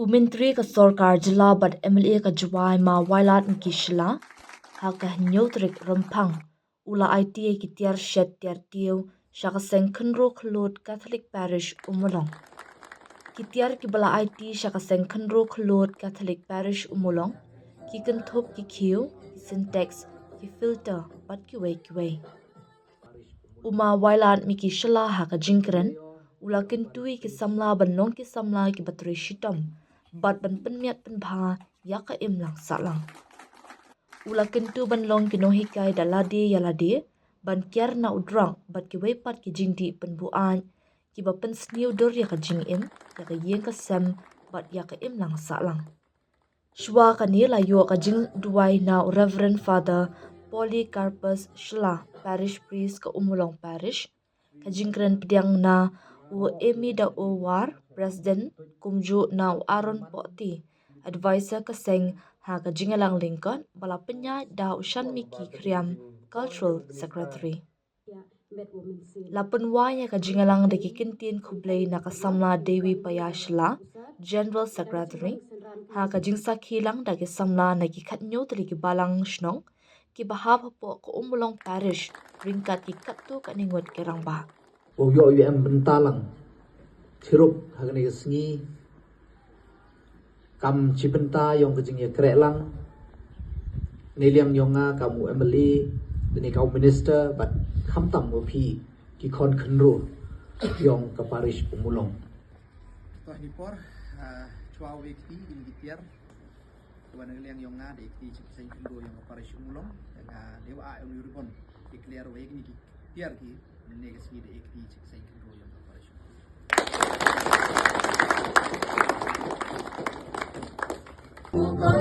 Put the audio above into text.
Umentri ka sorkar jila bat MLA ka juwai ma wailat ki shila ha ka nyotrik rampang ula ITA ki tiar shet tiar tiu shaka seng khenro khlot Catholic Parish umulong. Ki tiar ki bala IT shaka seng khenro khlot Catholic Parish umulong ki kenthop ki khiu ki syntax ki filter bat ki wei. Uma wailat mi ki shila ha ka jingkren ula kentui ki samla banong ki samla ki batri shitam bat ban penmiat penbha ya ka imlang salang. Ula kentu ban long ki nohikai dalade yalade ban kiar na udrang bat ki weipat ki jingdi penbuan ki ba pen sniu dor ya ka jing im ya ka yeng ka sem bat ya ka imlang salang. Shwa ka ni la yo ka jing duai na Reverend Father Polycarpus Shla Parish Priest ka Umulong Parish ka jingkren pediang na u Emi da o war President kumju na u Aaron Poti advisor ka seng ha ka jingalang Lincoln bala penya da ushan miki kriam Cultural Secretary. Lapan wanya ka jingalang de ki kintin kublay na kasamla Dewi Payashla General Secretary ha ka jingsa khilang da ki samla na ki khatnyo tri ki balang shnong ki bahab po ko Umulong Parish ringkat ki kattu ka ningot kerang ba. Yo em bentalang thirup hagani sngi kam chipenta yong kajing ya krelang niliang yonga kamu emily ini kau minister but khamtam mo phi ki khon khnro yong ka parish Umulong to ni por chwa week ti in gitiar tuan niliang yonga de ti chipseng khnro yong ka parish Umulong nga dewa a uribon declare week ni tiar ki negas ni de ti chipseng khnro yong ka parish Umulong